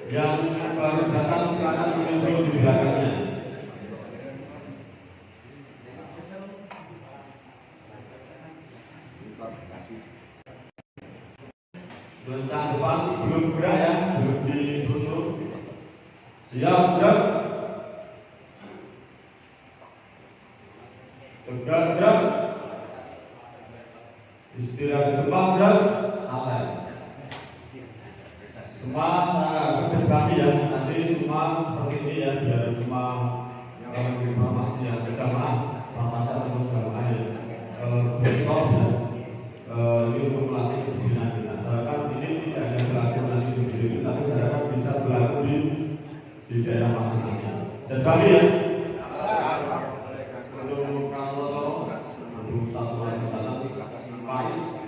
Yang baru datang silakan menyusul di belakangnya. Bencana depan belum gerak ya, belum ditutup. Siap gerak. Tegak gerak. Istirahat depan gerak. Santai. Semua saya berbagi ya, nanti semua seperti ini ya, biar semua informasi yang berjamaah, informasi atau berjamaah ya, besok ya, ini untuk melatih kedisiplinan kita. Saya kan ini tidak hanya berlaku nanti di diri, tapi saya kan bisa berlaku di daerah masing-masing. Dan kali ya, untuk kalau untuk satu lagi datang, Paris.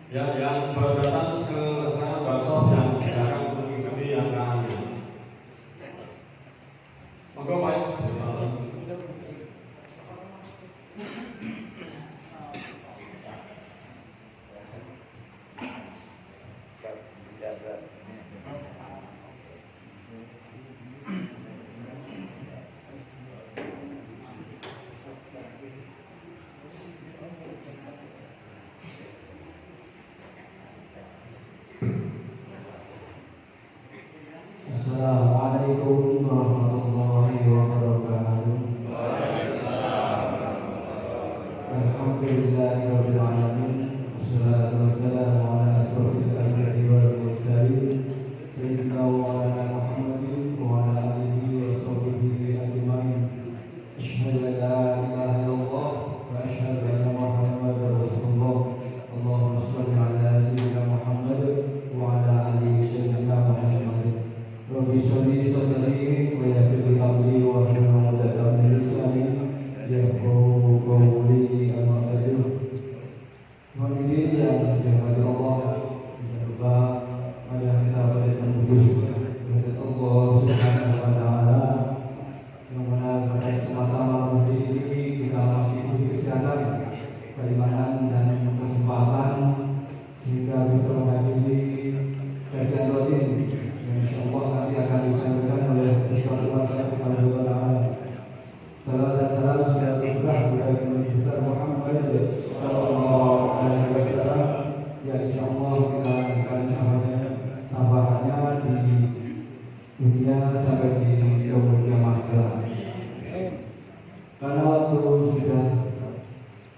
Ya, yang baru datang ke sana bakso yang belakang mengikuti yang kanan ini. Monggo Pak. Assalamualaikum warahmatullahi wabarakatuh. Alhamdulillahirabbil alamin. Wassalatu wassalamu ala asyrofil anbiya'i wal mursalin sayyidina wa maulana Muhammadin wa ala alihi wa sahbihi ajmain. Asyhadu an la ilaha illallah wa asyhadu anna Muhammadar Rasulullah. Allahumma shalli ala sayyidina Muhammad wa ala alihi sayyidina Muhammad. Rabbi sholli sadri wa yassir li amri wa hlul 'uqdatam min lisani yafqahu qawli. Amma ba'du. Hadirin yang dirahmati Allah, berdoa pada kita pada menuju kepada Allah Subhanahu wa taala, yang mana pada kesempatan malam hari ini kita masih diberi kesehatan, keimanan dan kesempatan sehingga bisa menghadiri kajian rutin. Insyaallah nanti akan disampaikan oleh Ustaz Wasat Al-Fatihah Ta'ala. Salam dan salam sejahtera kepada Nabi besar Muhammad sallallahu alaihi wasallam. Ya insyaallah kita akan sahabatnya di dunia sampai di yaumul kiamat. Karena waktu sudah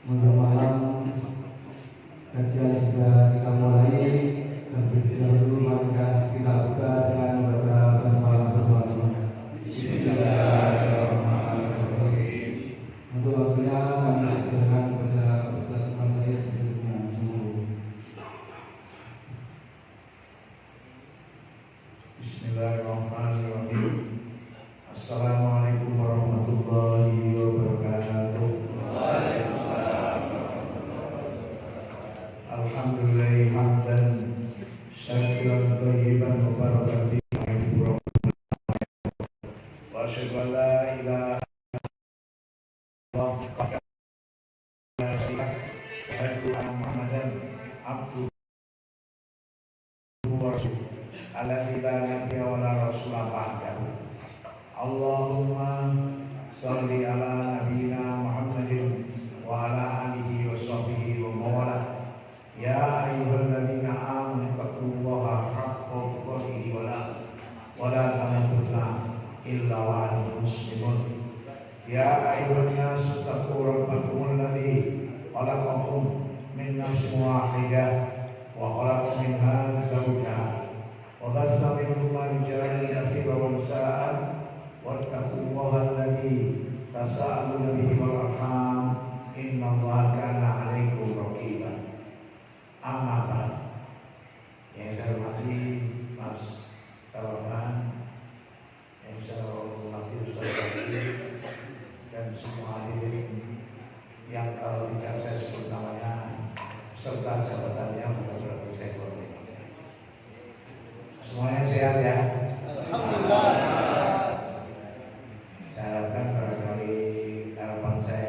menjelang malam, kajian sudah kita mulai. Terlebih dahulu maka kita buka dengan membaca basmalah. Bismillahirrahmanirrahim. Untuk waktunya kami serahkan kepada Ustaz Masayid sebelumnya. Bismillahirrahmanirrahim. Assalamualaikum warahmatullahi wabarakatuh. Alhamdulillah hamdan syakiran thayyiban mubarakan fihi wa asyhadu an la ilaha illallah wa asyhadu anna Muhammadan abduhu wa rasuluh alladzi la nabiyya wa la rasula ba'dahu. Allahumma shalli ala nabiyyina Muhammadin wa ala alihi wa sahbihi wa mawala. Ya ayyuhalladzina amanu taqullaha haqqa tuqatih wa la tamutunna illa wa antum muslimun. Ya ayyuhan nasu taqu rabbakum alladzi khalaqakum min nafsin wahidah wa khalaqa minha zawjaha wa bassa minhuma rijalan katsiran wa nisaan wattaqullaha alladzi tasaaluna bihi wal arham innallaha kana 'alaikum raqiba. Amma ba'd. Yang saya hormati Mas Tawaman, yang saya hormati Ustaz dan semua hadirin yang kalau tidak saya sebut namanya serta jabatannya bukan berarti saya hormati. Semuanya sehat ya? Alhamdulillah. Saya harapkan barangkali harapan saya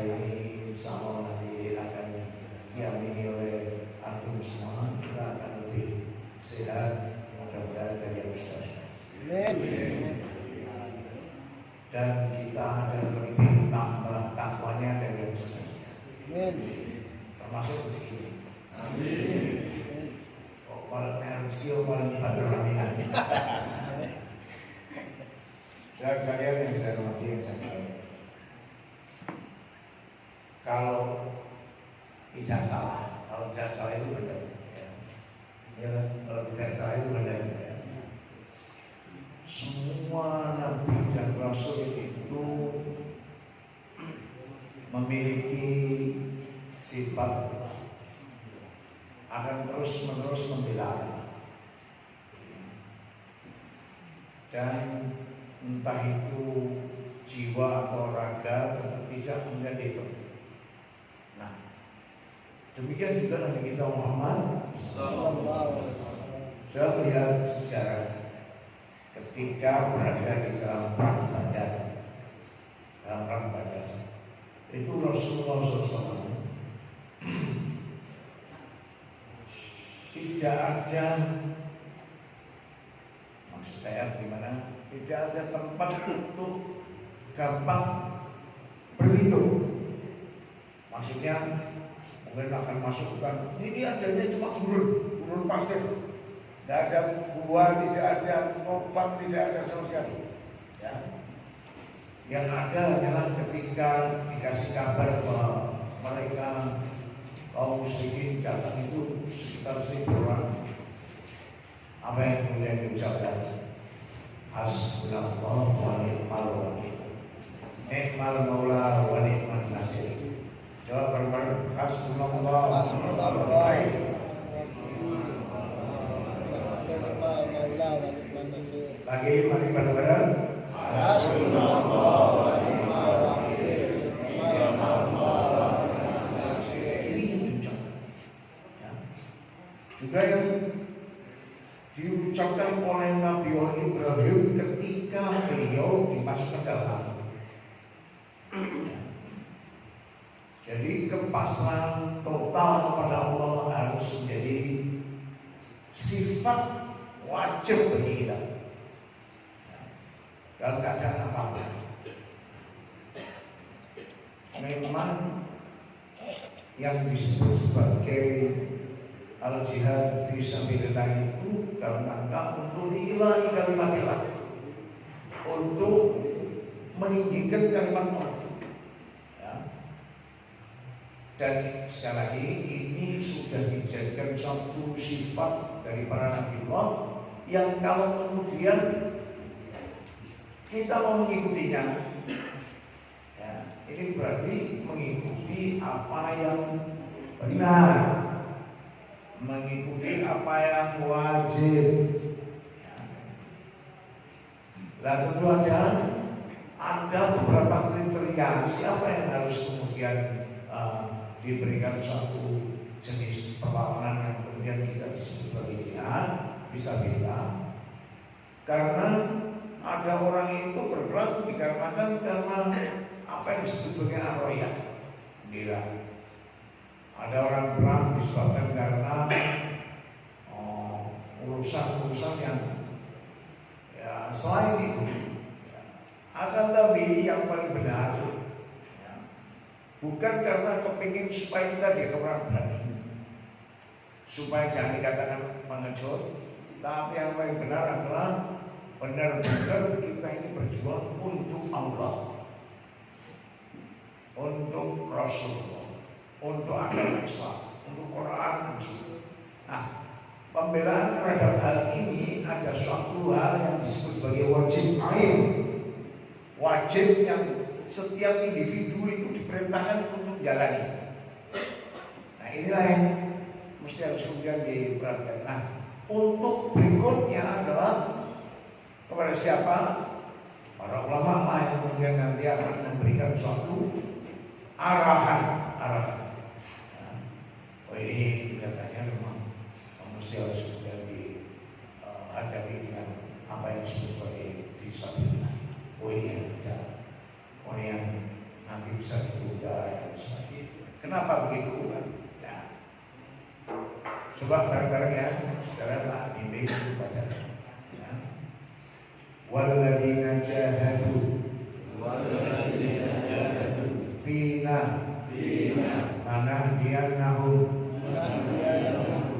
termasuk rezeki. Kok malah rezeki malah dibantu aminan. Dan sekalian yang saya hormati, yang saya hormati, kalau tidak salah itu benar. Ya, kalau tidak salah itu benar. Ya. Semua nabi dan rasul itu memiliki sifat akan terus-menerus membela, dan entah itu jiwa atau raga tetap tidak menjadi itu. Nah, demikian juga Nabi kita Muhammad saya melihat sejarah ketika berada di dalam perang Badar, itu Rasulullah SAW tidak ada, maksud saya gimana, tidak ada tempat untuk gampang berlindung. Maksudnya mungkin akan masukkan ini adanya cuma gurun pasir, tidak ada gua, tidak ada topan, tidak ada sama sekali. Ya. Yang ada adalah ketika dikasih kabar bahwa mereka kaum musyrikin datang itu sekitar 1000 orang, apa yang kemudian diucapkan? Hasbunallah wa ni'mal wakil, ni'mal maula wa ni'mal nasir. Jawab bareng-bareng, hasbunallah wa ni'mal wakil. Lagi mari bareng-bareng, hasbunallah wa ni'mal wakil, ni'mal maula wa ni'mal nasir. Ini yang diucapkan. Ya. Juga yang diucapkan oleh Nabi Ibrahim ketika beliau dimasukkan dalam. Jadi kepasrahan total kepada Allah harus menjadi sifat wajib bagi kita dalam keadaan apapun. Memang yang disebut sebagai al-jihad fi sabilillah itu dalam rangka untuk diilahi kalimatillah, untuk meninggikan kalimat Allah. Ya. Dan sekali lagi ini sudah dijadikan satu sifat dari para nabi Allah yang kalau kemudian kita mau mengikutinya, ya, ini berarti mengikuti apa yang benar, mengikuti apa yang wajib. Nah, tentu saja ada beberapa kriteria siapa yang harus kemudian diberikan suatu jenis perlawanan yang kemudian kita disebut sebagai jihad fisabilillah. Karena ada orang itu berperang dikarenakan karena apa yang disebut sebagai arroyah, gila. Ada orang perang disebabkan karena urusan-urusan yang ya, selain itu, ya, akan lebih yang paling benar, ya, bukan karena kepingin supaya kita jadi orang berani, supaya jangan dikatakan mengejut, tapi yang paling benar adalah benar-benar kita ini berjuang untuk Allah, untuk Rasulullah, untuk agama Islam, untuk Quran. Nah, pembelaan terhadap hal ini ada suatu hal yang disebut sebagai wajib ain, wajib yang setiap individu itu diperintahkan untuk jalani. Nah, inilah yang mesti harus kemudian diperhatikan. Nah, untuk berikutnya adalah kepada siapa? Para ulama lah yang kemudian nanti akan memberikan suatu arahan. Oh, ini katanya memang mesti harus kemudian dihadapi dengan apa yang disebut sebagai fisabilillah. Oh, ini yang bisa, oh ini yang nanti bisa ditunda dan sebagainya. Kenapa begitu? Ya. Coba bareng-bareng ya, sekarang tak bimbing itu baca. Ya. Walladzina jahadu fina lanahdiyannahum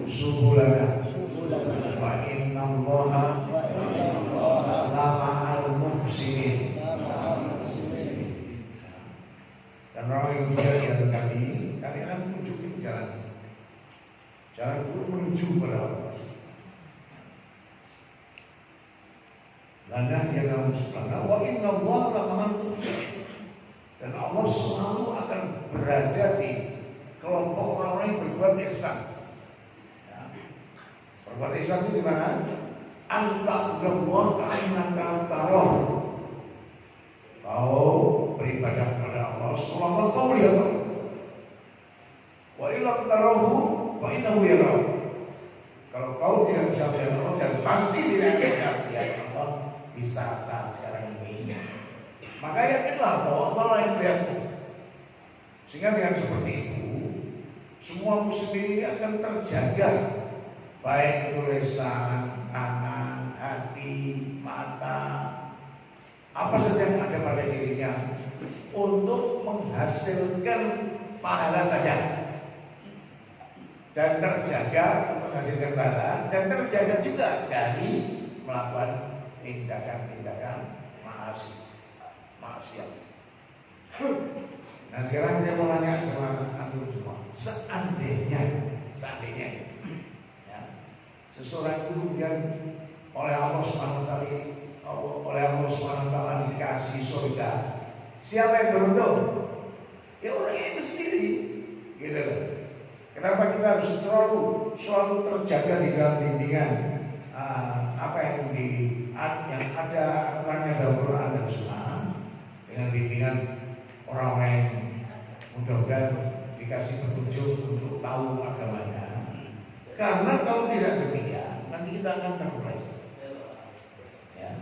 subulana wa inna Allaha la ma'al muhsinin. Dan orang yang bicara kami akan tunjukin jalan untuk menuju pada Allah. Lanahdiyannahum subulana wa inna Allaha la ma'al muhsinin. Dan Allah selalu akan berada di kelompok orang-orang yang berbuat ihsan. Ya. Berbuat ihsan itu gimana? Anta Allah ka'annaka taroh. Kau beribadah kepada Allah selama kau lihat Allah. Wa illam tarahu fa innahu yarahu. Kalau kau tidak bisa melihat Allah, dan pasti tidak akan melihat Allah di saat-saat sekarang ini. Maka yakinlah bahwa Allah yang melihatmu. Sehingga dengan seperti itu, semua muslim ini akan terjaga, baik itu lisan, tangan, hati, mata, apa saja yang ada pada dirinya, untuk menghasilkan pahala saja, dan terjaga untuk menghasilkan pahala, dan terjaga juga dari melakukan tindakan-tindakan maksiat. Nah sekarang saya mau nanya sama antum semua, seandainya ya, seseorang itu kemudian oleh Allah Subhanahu wa taala dikasih surga, siapa yang beruntung? Ya orang itu sendiri, gitu loh. Kenapa kita harus selalu terjaga di dalam bimbingan apa yang ada aturannya dalam Quran dan Sunnah, dengan bimbingan orang-orang yang mudah-mudahan dikasih petunjuk untuk tahu agamanya. Karena kalau tidak demikian, nanti kita akan terpeleset. Ya.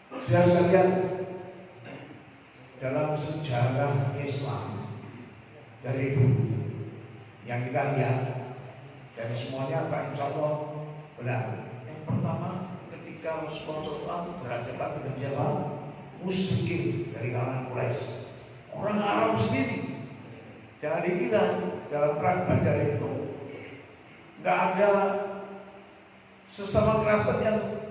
Sudah sekalian, dalam sejarah Islam dari dulu yang kita lihat, dan semuanya insya Allah benar. Yang pertama, ketika Rasulullah SAW berhadapan dengan siapa? Musyrikin dari kalangan Quraisy, orang Arab sendiri. Jangan dikira dalam perang Badar itu nggak ada sesama kerabat yang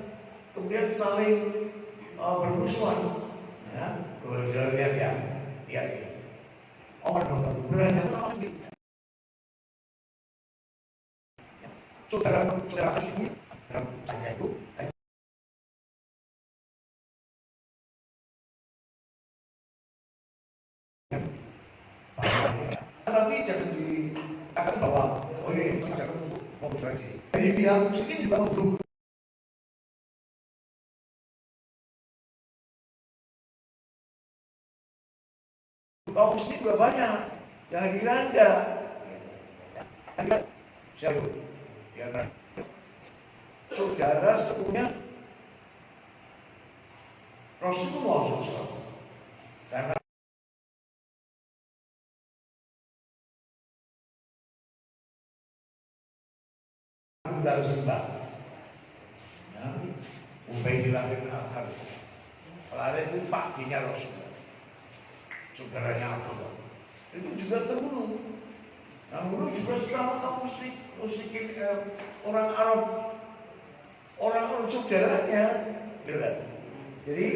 kemudian saling bermusuhan. Ya, kalau sudah lihat ya, lihat ini. Orang berani orang sendiri. Saudara ini dalam saya itu. Tapi jangan dikatakan bahwa oh ini jangan mau berjanji. Jadi pihak muslim juga mau kaum muslim juga banyak, jangan diranda. Siapa? Ya, saudara sepupunya Rasulullah SAW. Karena tunggal sembah, ya, Ubaidillah bin Al-Harith. Kalau itu paknya Rasulullah, saudaranya Abdullah, itu juga terbunuh. Nah, bunuh juga sama kaum musyrikin orang Arab saudaranya, gitu. Jadi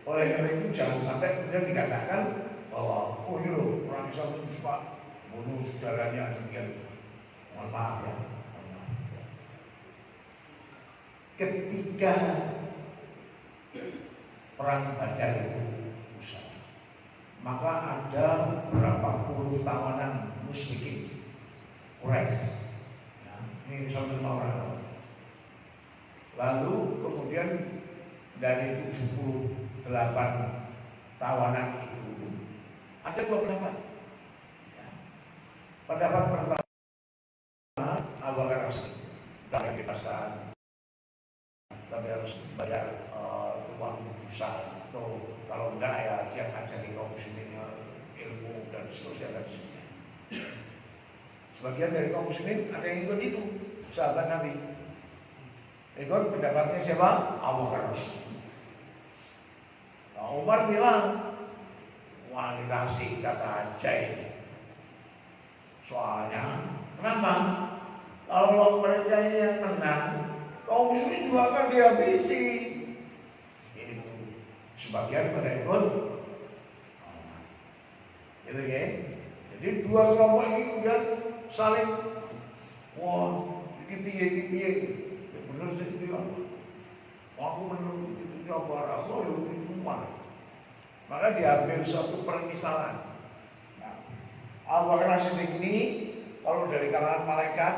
oleh karena itu jangan sampai kemudian dikatakan bahwa oh ini loh orang Islam itu pak bunuh saudaranya demikian. Mohon maaf ya. Ketika perang Badar itu usai, maka ada berapa puluh tawanan musyrikin Quraisy. Nah, ini sama orang. Lalu kemudian dari 78 tawanan itu ada dua pendapat. Ya. Pendapat pertama Abu Bakar sudah dibebaskan, tapi harus bayar uang besar, atau kalau enggak ya dia ngajari kaum muslimin ilmu dan seterusnya dan seterusnya. Sebagian dari kaum muslimin ada yang ikut itu, sahabat Nabi. Ikut pendapatnya siapa? Abu Bakar. Nah, Umar bilang, wah ini kasih kata aja ini. Soalnya, kenapa? Kalau mereka ini yang menang, kaum muslimin juga akan dihabisi. Itu sebagian pada ikut. Gitu ya. Jadi dua kelompok ini kemudian saling, wah, ini piye. Ya benar sih itu ya. Aku menurut itu apa? Aku itu mana? Maka diambil suatu permisalan. Abu Bakar As-Siddiq ini kalau dari kalangan malaikat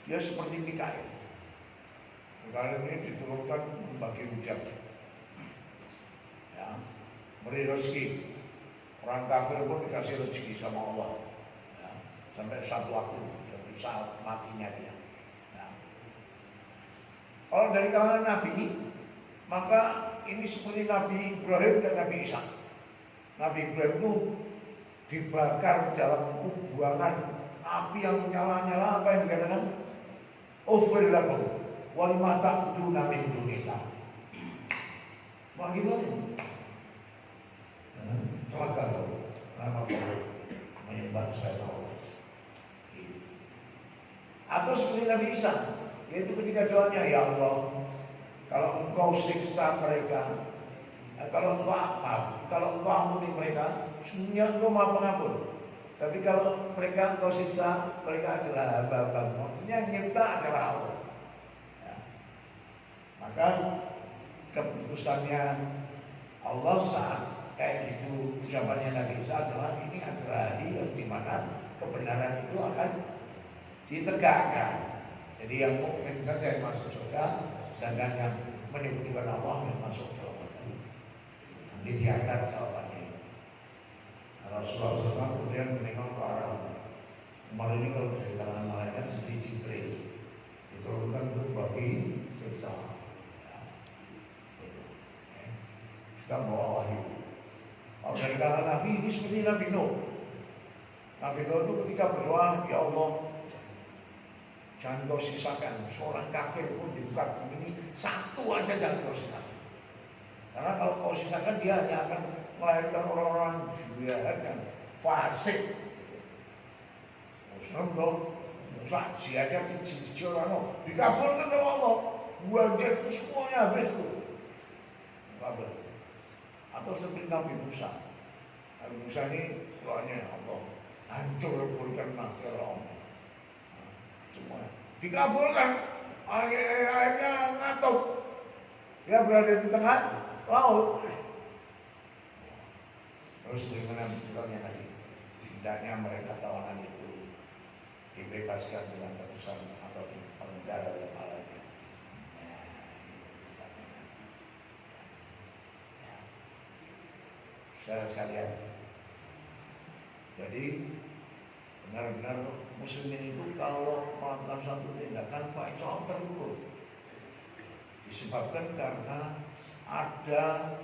dia seperti Mikail. Mikail ini diturunkan membagi hujan, ya, beri rezeki. Orang kafir pun dikasih rezeki sama Allah, ya, sampai satu waktu, jadi saat matinya dia. Ya. Kalau dari kalangan Nabi, maka ini seperti Nabi Ibrahim dan Nabi Isa. Nabi Ibrahim itu dibakar dalam kuburan api yang menyala-nyala, apa yang dikatakan? Ufril lakum wa lima ta'buduna min dunillah. Wah gitu aja. Celaka kau. Kenapa kau menyembah selain Allah? Atau seperti Nabi Isa, yaitu ketika doanya, ya Allah, kalau engkau siksa mereka, kalau engkau ampuni mereka, semuanya engkau maha pengampun. Tapi kalau mereka engkau siksa, mereka adalah hamba-hamba. Maksudnya nyipta adalah Allah. Ya. Maka keputusannya Allah saat kayak gitu zamannya Nabi Isa adalah ini adalah hari yang dimana kebenaran itu akan ditegakkan. Jadi yang mungkin saja yang masuk surga, sedangkan yang menyebutkan Allah yang masuk surga. Nanti diangkat jawabannya. Rasulullah SAW kemudian menengok ke arah Umar ini kalau dari kalangan malaikat seperti Jibril diturunkan untuk bagi siksa. Kita bawa wahyu. Kalau dari kalangan Nabi ini seperti Nabi Nuh. Nabi Nuh itu ketika berdoa, ya Allah, jangan kau sisakan seorang kafir pun di muka bumi ini, satu aja jangan kau sisakan. Karena kalau kau sisakan dia hanya akan melahirkan orang-orang jualan yang fasik. Muslim dong, saksi aja cici orang dikabulkan oleh Allah. Buat itu semuanya habis tuh. Kabul. Atau seperti Nabi Musa. Nabi Musa ini doanya Allah, hancur leburkan Fir'aun. Semua dikabulkan. Akhirnya ngatuk. Dia berada di tengah laut. Terus bagaimana menjelaskannya tadi? Hendaknya mereka tawanan itu dibebaskan dengan tebusan atau penjara oleh malaikat. Sekalian. Jadi benar-benar muslimin itu kalau melakukan satu tindakan faizah terukur. Disebabkan karena ada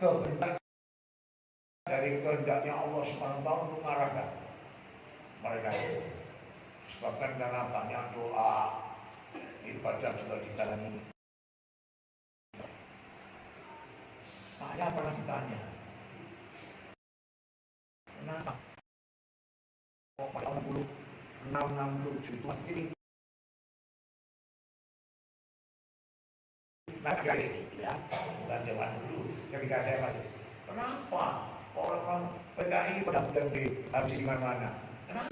kebenaran dari kehendaknya Allah SWT untuk mengarahkan mereka itu. Disebabkan karena banyak doa, ibadah sudah dijalani. Saya pernah ditanya, kenapa? Kok pada 60 juta ini? Nah, ya, bukan zaman dulu ketika saya masih. Kenapa orang PKI pada bulan habis di mana-mana? Kenapa?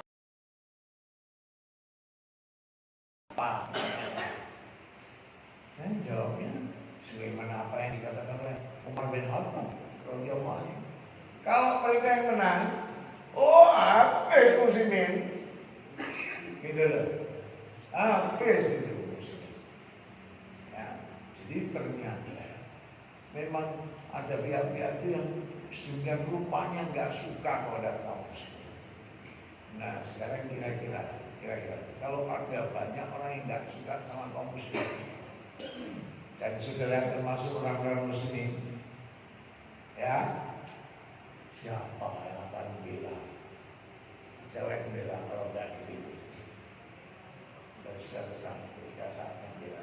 Saya jawabnya sebagaimana apa yang dikatakan oleh Umar bin Khattab radhiyallahu anhu. Kalau mereka yang menang, habis muslimin, gitu loh, habis itu. Jadi ternyata memang ada pihak-pihak itu yang sedemikian rupanya nggak suka kepada kaum muslimin. Nah sekarang kira-kira kalau ada banyak orang yang nggak suka sama kaum muslimin dan saudara termasuk orang-orang muslim, ya siapa yang akan bela? Cewek bela kalau nggak dipilih. Dan sudah ketika saatnya bela.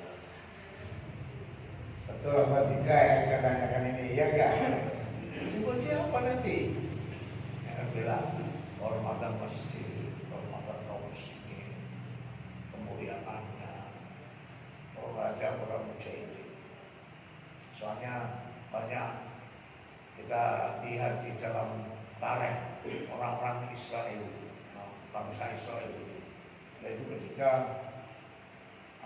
Betul apa tidak yang saya tanyakan ini? Ya enggak? Siapa nanti? Yang bilang kehormatan masjid, hormatan kaum muslimin, kemuliaannya, olahraga para mujahidin. Soalnya banyak kita lihat di dalam tarikh orang-orang Israel, bangsa Israel, yaitu ketika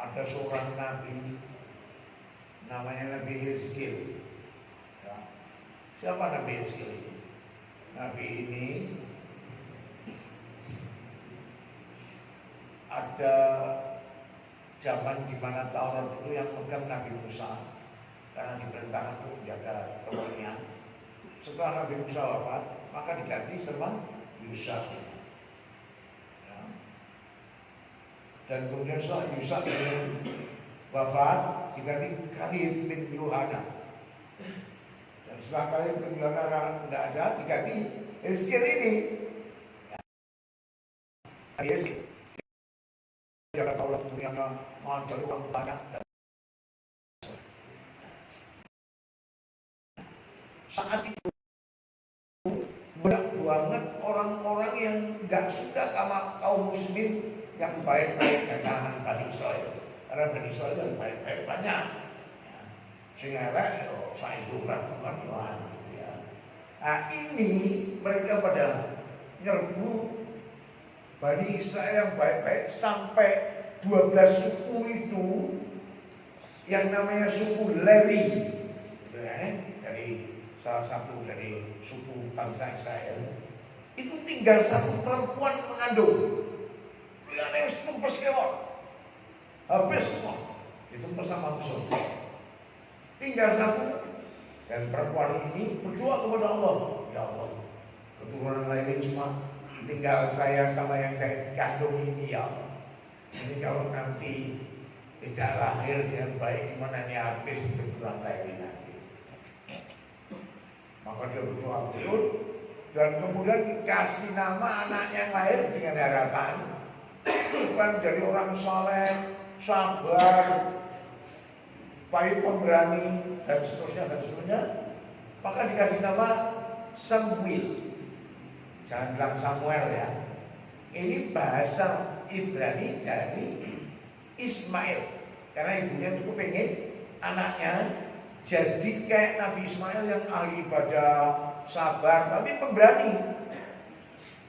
ada seorang nabi namanya Nabi Hizkil. Ya. Siapa Nabi Hizkil ini? Nabi ini ada zaman di mana Taurat itu yang pegang Nabi Musa karena diperintahkan untuk menjaga kemurnian. Setelah Nabi Musa wafat, maka diganti sama Yusa. Ya. Dan kemudian setelah Yusa wafat, diganti Khalid bin Yohana. Dan setelah Khalid bin Yohana tidak ada, diganti Hizkil ini. Hizkil. Jangan tahu lah dunia mencari uang banyak. Saat itu banyak banget orang-orang yang tidak suka sama kaum muslimin yang baik-baik dari kalangan Bani Israel. Karena Bani Israel yang baik-baik banyak. Sehingga saya itu bukan Tuhan. Nah ini mereka pada nyerbu Bani Israel yang baik-baik sampai 12 suku itu yang namanya suku Lewi, dari salah satu dari suku bangsa Israel itu tinggal satu perempuan mengandung. Dia harus tumpes kewan, habis semua itu bersama musuh. Tinggal satu dan perempuan ini berdoa kepada Allah, ya Allah, keturunan Lewi cuma tinggal saya sama yang saya kandung ini ya. Ini kalau nanti tidak lahir dengan baik, gimana ini habis keturunan Lewi nanti. Maka dia berdoa betul dan kemudian dikasih nama anaknya yang lahir dengan harapan supaya menjadi orang saleh, sabar, baik, pemberani dan seterusnya. Maka dikasih nama Samuel. Jangan bilang Samuel ya. Ini bahasa Ibrani dari Ismail. Karena ibunya itu pengen anaknya jadi kayak Nabi Ismail yang ahli ibadah, sabar, tapi pemberani.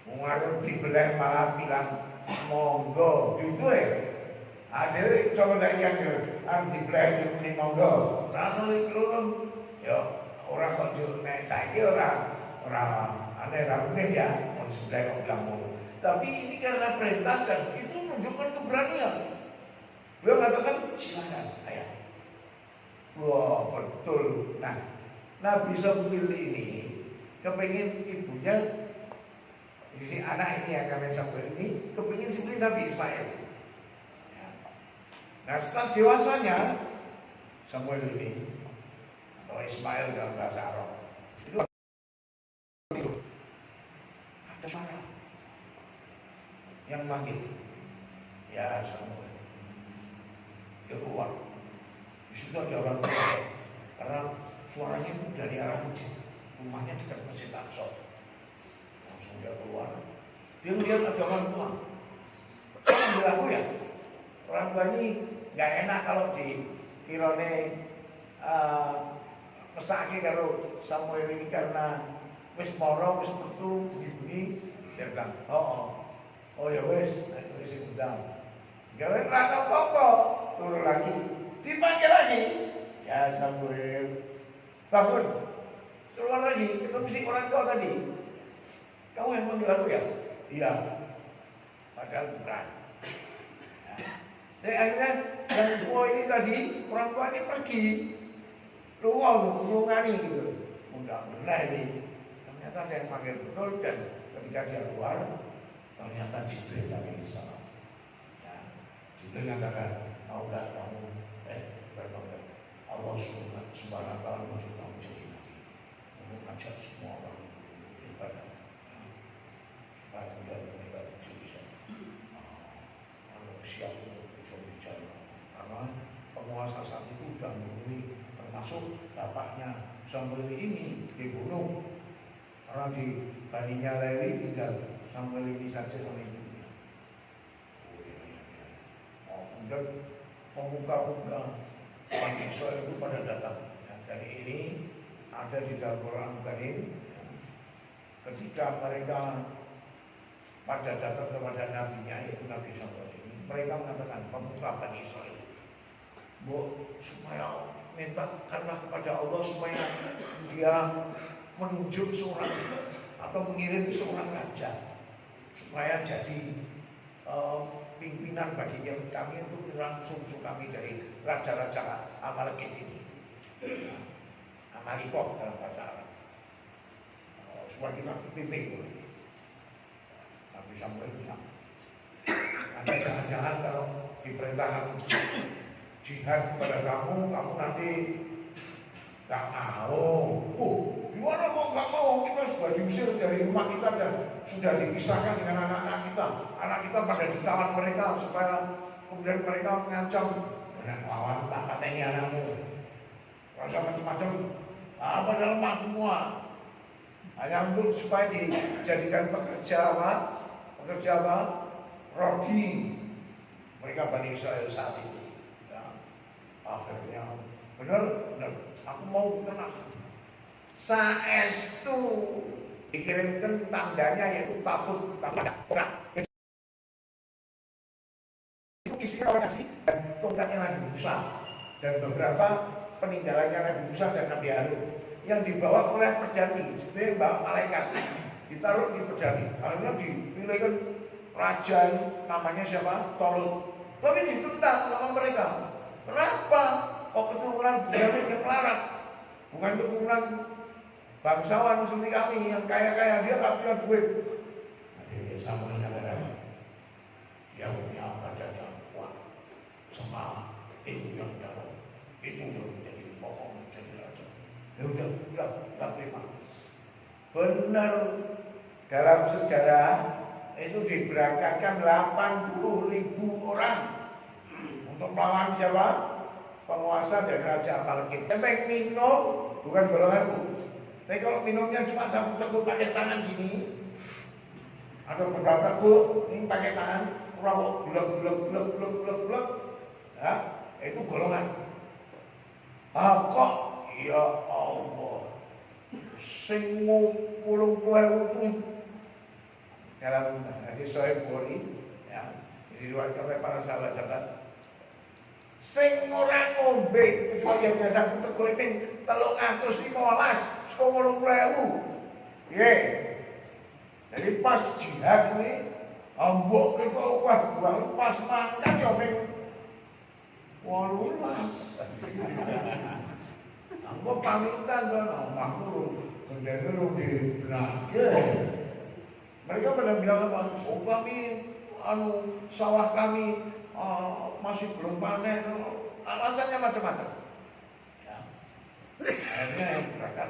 Mengarut dibelah malah bilang monggo gitu ya. Ada coba lagi yang harus dibelah ini monggo. Rasa itu ya orang kok naik saya orang aneh mungkin ya, sudah kau bilang mau. Tapi ini karena perintahkan, itu menunjukkan keberanian. Beliau katakan silakan, ayah. Wah betul. Nah, Nabi Samuel ini kepingin ibunya, si anak ini yang kami Samuel ini kepingin seperti Nabi Ismail. Ya. Nah setelah dewasanya Samuel ini atau Ismail dalam bahasa Arab itu ada suara yang manggil, ya Samuel. Dia keluar. Di situ ada orang tua, karena suaranya itu dari arah masjid, rumahnya dekat Masjid Aqsa. Langsung dia keluar. Dia melihat ada orang tua. Ambil aku ya. Orang tua ini nggak enak kalau di kirone mesake kalau Samuel ini karena wis moro wis metu bunyi dia bilang oh ya wis wis undang gawe ra apa-apa turun lagi dipanggil lagi ya Samuel bangun keluar lagi ketemu si orang tua tadi kamu yang manggil aku ya iya padahal bukan ya. Akhirnya yang tua ini tadi orang tua ini pergi luang ngani gitu udah benar ini. Ternyata ada yang panggil betul dan ketika dia keluar ternyata Jibril alaihi salam. Ya, Jibril mengatakan, tahu nggak kamu berdoa Allah subhanahu wa taala maksud kamu jadi nabi, kamu ngajak semua orang ibadah, supaya mudah beribadah diri saya. Kalau siap untuk bicara, karena penguasa saat itu sudah memenuhi termasuk bapaknya Samuel ini dibunuh. Orang di Bani Lewi tinggal Samuel ini saja sama ibunya. Kemudian pemuka-pemuka Bani Israel itu pada datang. Dan ini ada di dalam Quran Karim. Ketika mereka pada datang kepada nabinya, yaitu Nabi Samuel ini, mereka mengatakan pemuka Bani Israel, supaya mintakanlah kepada Allah supaya dia menunjuk seorang atau mengirim seorang raja supaya jadi pimpinan bagi kami untuk langsung kami dari raja-raja Amalekit ini, Amalikot dalam bahasa Arab, supaya kita terpimpin oleh Nabi Samuel bilang, Anda jangan-jangan kalau diperintahkan jihad kepada kamu nanti gak mau. Gimana kok gak mau? Kita sudah diusir dari rumah kita dan sudah dipisahkan dengan anak-anak kita. Anak kita pada ditawan mereka supaya kemudian mereka mengancam dengan lawan tak katanya anakmu. Rasa macam-macam. Apa dalam semua? Hanya untuk supaya dijadikan pekerja apa? Rodi. Mereka Bani Israel saat itu. Ya. Akhirnya benar. Aku mau kenal. Saestu dikirimkan tandanya yaitu tabut orang. Itu isinya orang kasih dan tongkatnya Nabi Musa dan beberapa peninggalannya Nabi Musa dan Nabi Harun yang dibawa oleh perjani, sebenarnya bawa malaikat ditaruh di perjani. Akhirnya dipilihkan raja namanya siapa? Tolut. Tapi ditentang sama mereka. Kenapa? Kok keturunan Benyamin yang melarat? Bukan keturunan bangsawan seperti kami yang kaya-kaya, dia gak punya duit. Jadi sama dengan dia punya badan yang kuat, sama ilmu yang dalam. Itu yang menjadi pokok menjadi raja. Ya udah terima. Benar, dalam sejarah itu diberangkatkan 80.000 orang untuk melawan siapa? Penguasa dan Raja Amalekit. Sampai minum bukan golonganku. Tapi kalau minumnya cuma satu teguk pakai tangan gini, atau beberapa teguk ini pakai tangan, rawok blok, ya, itu golongan. Kok ya Allah, sing 50.000 itu dalam hadis Sahih Bukhari, ya, diriwayatkan oleh para sahabat-sahabat. Sing ora ngombe kecuali yang biasa teguk ping 315 saka 80.000. Nggih. Jadi pas jihad ini ambok kita wah pas makan ya ping 18. Ambok pamitan kan omahku gendene di Benake. Mereka pada bilang apa? Oh kami sawah kami masih belum panen, alasannya macam-macam. Ya. Akhirnya yang berangkat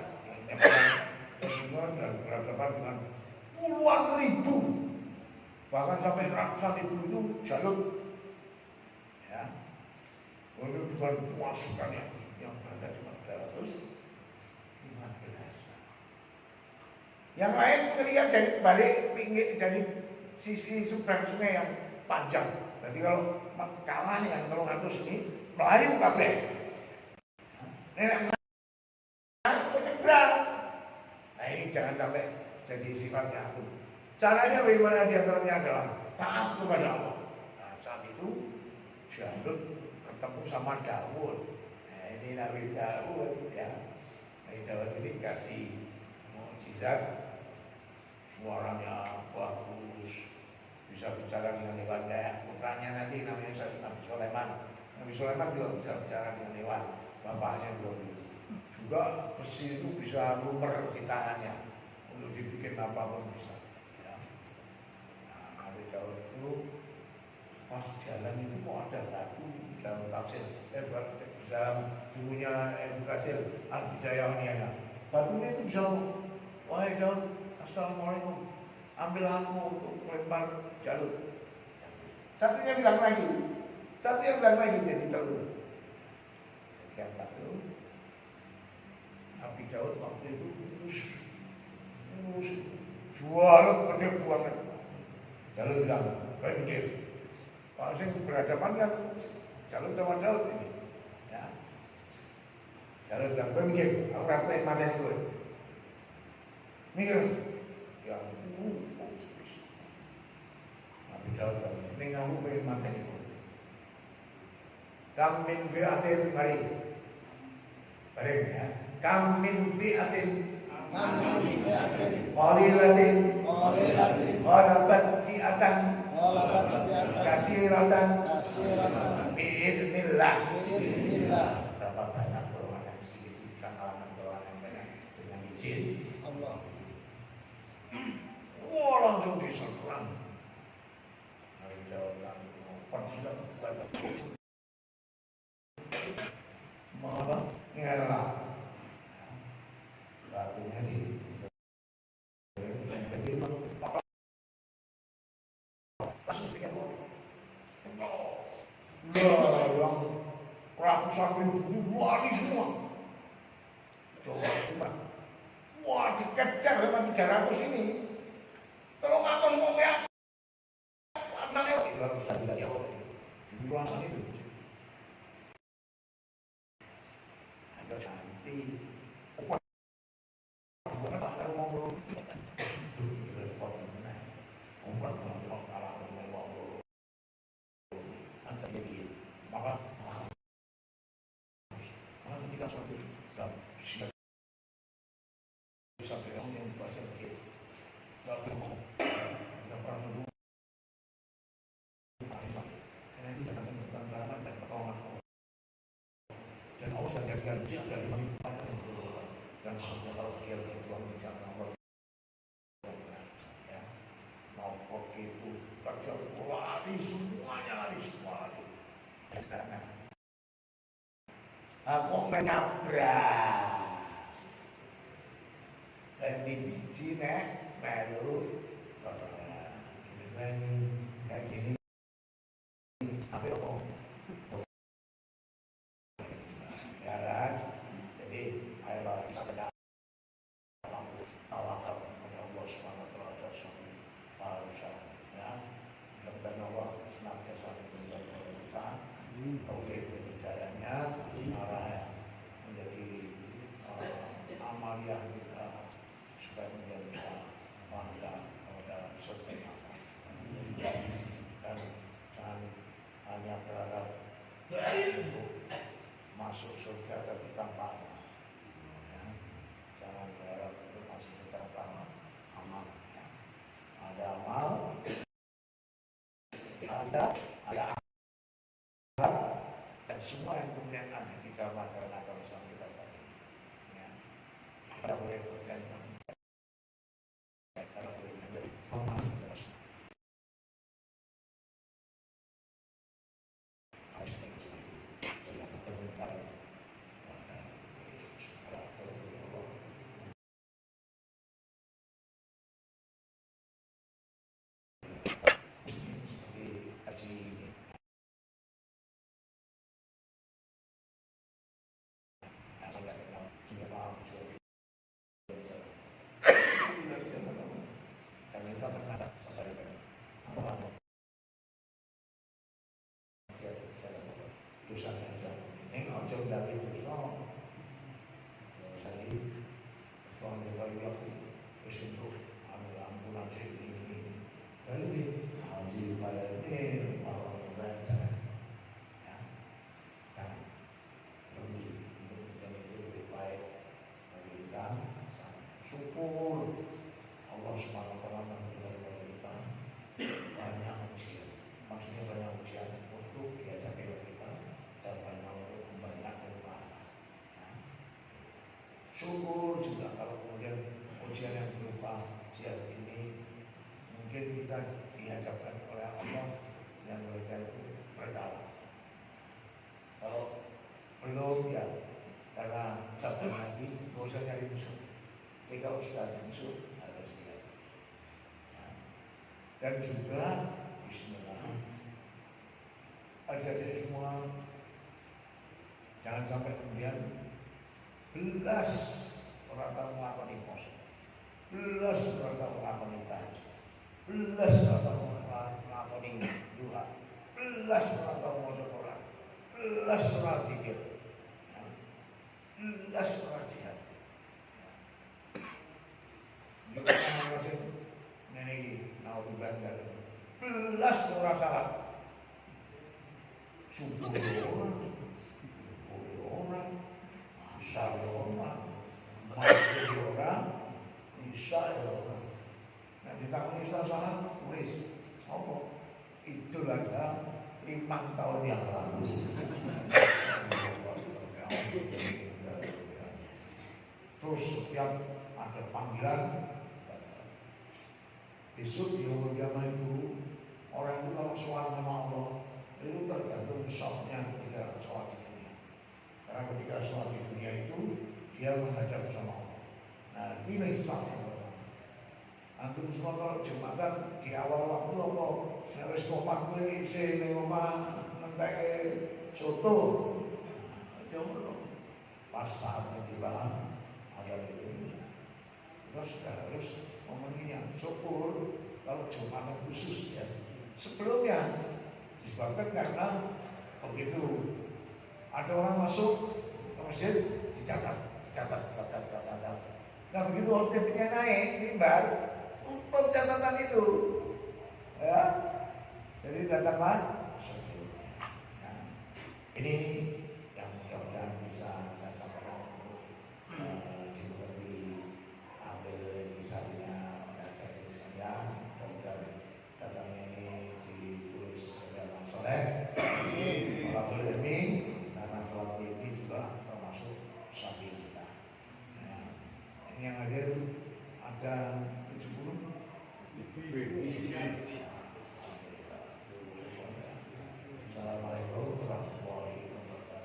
dan berhadapan dengan puluhan ribu, bahkan sampai ratusan ribu itu jalur. Ya, itu bukan pasukan yang berada cuma 315. Yang lain kemudian jadi balik pinggir, jadi sisi seberang sungai yang panjang. Jadi kalau kalah yang 300 ini Melayu kabeh. Nenek penyeberang. Nah ini jangan sampai jadi sifatnya aku. Caranya bagaimana diantaranya adalah taat kepada Allah. Nah saat itu Jalut ketemu sama Daud. Nah ini Nabi Daud ya. Nabi Daud ini kasih mukjizat, suaranya bagus, bisa bicara dengan hewan kayak putranya nanti namanya Nabi Sulaiman. Nabi Sulaiman juga bisa bicara dengan hewan, bapaknya juga besi itu bisa lumer di tangannya untuk dibikin apapun bisa. Ya. Nah, Nabi Daud itu pas jalan itu kok ada batu dalam tafsir, dalam bukunya Ibnu Katsir Al-Bidayah. Batunya itu bisa, wahai Daud, assalamualaikum, ambil aku untuk melempar Jalut. Satunya bilang lagi, jadi telur. Yang satu, Nabi Daud waktu itu jual gede banget. Jalur bilang, berpikir. Kalau saya berhadapan kan jalur sama Daud ini. Ya. Jalur bilang, berpikir, aku rapain mata gue. Mikir, ya, Nabi Daud bilang, ini kamu pengen mata gue. Kam min fi'atin bareng ya. Kam min fi'atin qalilatin ghalabat fi'atan kasiratan bi'idnillah. Berapa banyak perlawanan sedikit bisa mengalahkan perlawanan banyak dengan izin Allah. Wah, langsung diserang. Nabi Daud langsung pergilah kepada apa? Ini adalah artinya di langsung pikir yang ratusan ribu lari semua. Coba, wah dikejar sama 300 ini. Kalau ngatur semua pihak, asalnya itu harus tidak jauh. Di ruangan itu. Nanti dan Allah sadarkan dia dari dan semua kalau dia berjuang di jalan Allah ya mau pergi itu kerja lari semuanya lari semua lari karena aku menabrak dan di biji nek baru kayak gini apa jadi ayolah kita ke dalam tawakal kepada Allah SWT ya dan Allah senantiasa menjaga kita taufik hidayahnya arah menjadi amalia kita supaya menjadi bangga kepada setiap dan jangan hanya berharap untuk masuk surga tapi tanpa ya. Jangan berharap untuk masuk surga tanpa amal ya. Ada amal ada amal dan semua yang kemudian ada di dalam ajaran agama Islam kita cari ya. Kita boleh bergantung kita boleh menjadi amal terus Allah SWT memberikan kita banyak ujian, maksudnya banyak ujian untuk dihadapi oleh kita dan banyak untuk membanyak pahala. Syukur juga kalau kemudian ujian yang berupa ujian ini mungkin kita dihadapkan oleh Allah yang mereka itu berdalam. Kalau belum ya karena sabda Nabi nggak usah nyari musuh. Ketika ustaz musuh harus siap. Dan juga Bismillah adik-adik semua jangan sampai kemudian belas orang tak melakukan puasa, belas orang tak melakukan ibadah, belas orang tak melakukan belas ora tau maca Quran, belas ora zikir, belas ora jihad. Juga masih nene naudzubillah belas ora salat. Subuh orang, asar orang, maghrib orang, isya orang. Nah ditakoni isya salat wis apa? Idul Adha 5 tahun yang lalu. Terus setiap ada panggilan, besok di umur zaman itu orang itu kalau soal sama Allah itu tergantung softnya ketika soal di dunia. Karena ketika soal di dunia itu dia menghadap sama Allah. Nah pilih soft yang pertama. Antum semua kalau jumatan di awal waktu apa? Harus kopak gue isi ngomong mentek soto. Coba pas saatnya tiba ada ini. Terus harus ngomongnya syukur kalau jumatan khusus ya. Sebelumnya disebabkan karena begitu ada orang masuk ke masjid dicatat. Nah begitu OTP-nya naik mimbar untuk catatan itu, ya. Jadi datanglah. Nah, ini yang mudah-mudahan bisa saya sampaikan dimengerti ambil misalnya dari sekalian dan datangnya ini ditulis dalam soleh. Kalau boleh ini karena kalau ini juga termasuk sapi kita. Nah, ini yang hadir ada 70. Assalamualaikum warahmatullahi wabarakatuh.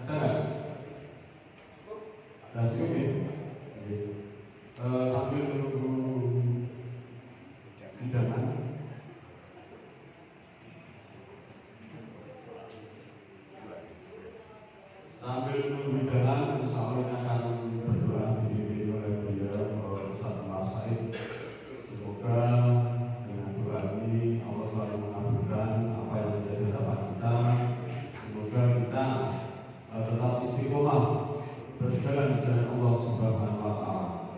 Ada nggak? Nah, cukup ya. Sambil menunggu hidangan, insya Allah ini akan berdoa dipimpin oleh beliau Ustaz Umar Said. Semoga dengan doa ini Allah selalu mengabulkan apa yang menjadi harapan kita. Semoga kita tetap istiqomah berjalan dengan Allah Subhanahu wa Ta'ala.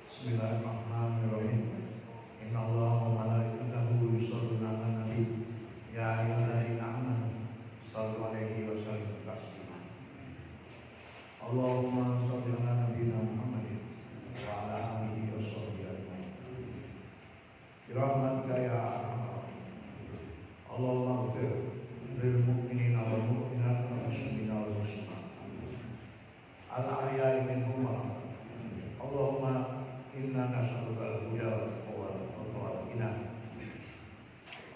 Bismillahirrahmanirrahim. Innallaha wa malaikatahu yusholluna 'alan nabi. Ya ayyuhalladzina amanu shallu 'alaihi wa sallimu taslima. Allahumma shalli 'ala nabiyyina Muhammadin wa 'ala alihi wa sahbihi ajmain. Bi rahmatika ya arhamar rahimin. Allahumma ighfir lil mu'minina wal mu'minat wal muslimina wal muslimat. Al-ahya'i minhum wal amwat. Allahumma inna nas'aluka al-huda wal tuqa wal ghina.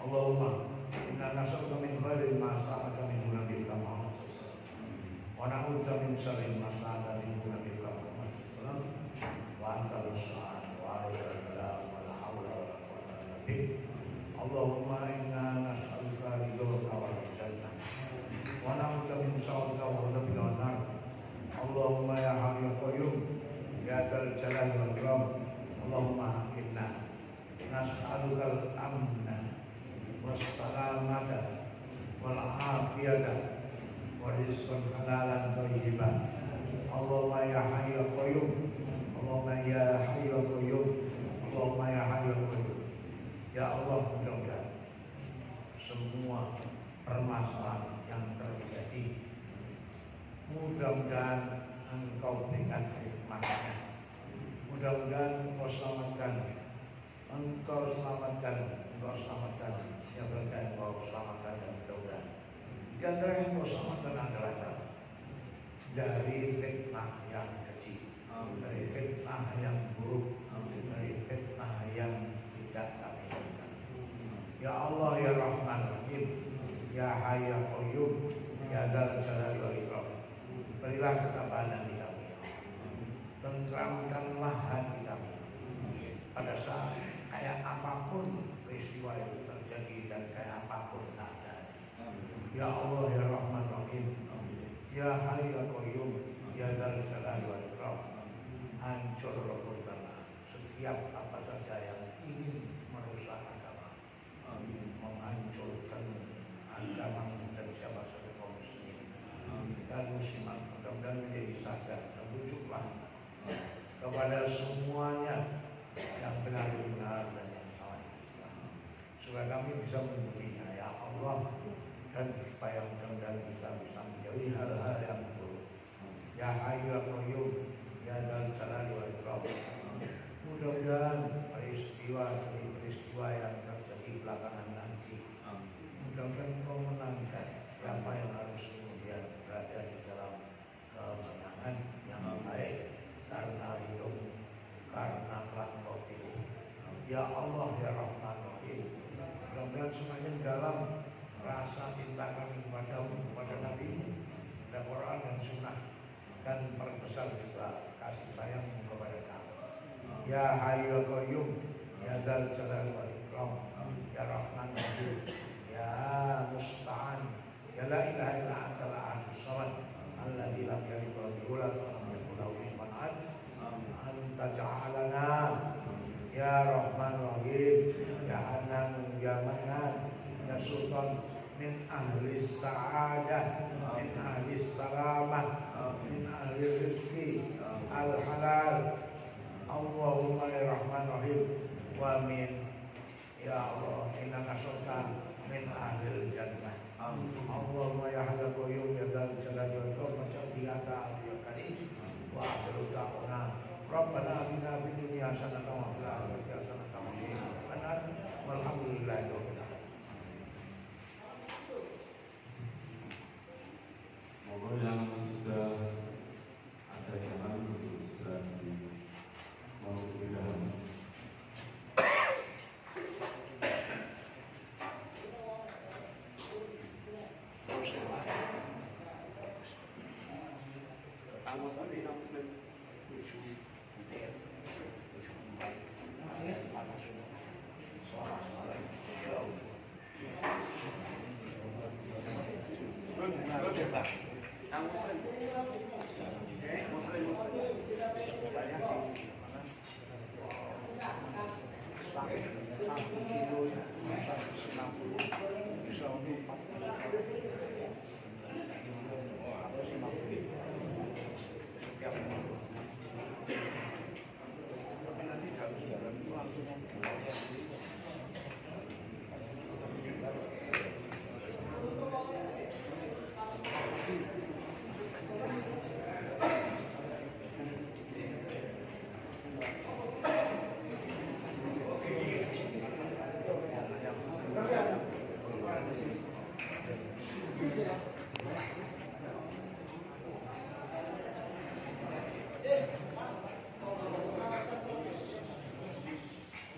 Allahumma inna nas'aluka min khairin ma sa'alaka minhu nabiyyuka Muhammad sallallahu alaihi wasallam wa na'udzu min sharri ma sa'alaka minhu nabiyyuka Muhammad sallallahu alaihi wasallam wa antal musta'an wa 'alaikal balagh wa la haula wa la quwwata illa bik. Allahumma inna nas'aluka ridhaka wal jannah wa na'udzu min sakhatika wa ghadabi wan nar. Allahumma ya hayyu ya qayyum ya dzal jalali wal ikram. Allahumma inna nas'aluka al-amna wassalamata wal afiyata wa rizqan halalan thayyiban. Allahumma ya hayyu ya qayyum. Allahumma ya hayyu ya qayyum. Allahumma ya hayyu ya qayyum. Ya Allah, mudah-mudahan semua permasalahan yang terjadi, mudah-mudahan Engkau berikan hikmahnya. Mudah-mudahan Engkau selamatkan. Engkau selamatkan. Siapa yang Engkau selamatkan dan mudah-mudahan di antara yang Engkau selamatkan adalah dari fitnah yang kecil, dari fitnah yang buruk, dari fitnah yang tidak kami inginkan. Ya Allah ya Rahman Rahim, ya Hayy ya Qayyum, ya Dzal Jalali wal Ikram. Berilah ketabahan di kami, tentramkanlah hati kami pada saat kayak apapun peristiwa itu terjadi dan kayak apapun keadaan. Ya Allah ya Rahman Rahim, ya Hayy ya Qayyum, ya Dzal Jalali wal Ikram. Hancur robohkanlah setiap apa saja yang ingin merusak agama, menghancurkan agama dan siapa saja kaum muslimin dan muslimat. Mudah-mudahan menjadi sadar dan rujuklah kepada semuanya yang benar dan yang salah, supaya kami bisa mengikutinya ya Allah, dan supaya mudah-mudahan kita bisa menjauhi hal-hal yang buruk. Ya Hayy ya Qayyum, ya Dzal Jalali wal Ikram. Mudah-mudahan peristiwa yang terjadi belakangan nanti, mudah-mudahan Kau menangkan siapa yang harus kemudian berada di dalam kemenangan yang baik karena hidup, karena telah Kau pilih. Ya Allah ya Rahman Rahim, mudah-mudahan semuanya dalam rasa cinta kami kepadamu, kepada Nabi-Mu, dan Quran dan Sunnah, dan perbesar juga kasih sayangmu kepada kami. Ya Hayy ya Qayyum, ya Dzal Jalali wal Ikram, ya Rahman Rahim, ya Musta'an, ya la ilaha illa antal ahadus samad alladzi lam yalid wa lam yulad wa lam yakul lahu kufuwan ahad. Anta ja'alana ya Rahman Rahim, ya Hanan ya Mannan, ya Sultan min ahli sa'adah, min ahli salamah, min ahli rizki al-halal. Allahumma ya Rahman Rahim, wa min ya Allah inna nas'aluka min ahli jannah. Allahumma ya Hayy ya Qayyum, ya Dzal Jalali wal Ikram. Macam biata ya karim wa akhiru da'wana Rabbana atina fid dunya hasanatan wa fil akhirati hasanatan wa qina adzabannar. Walhamdulillahi rabbil alamin. Moga yang sudah ada jalan untuk segera mau berjalan. Satu kilo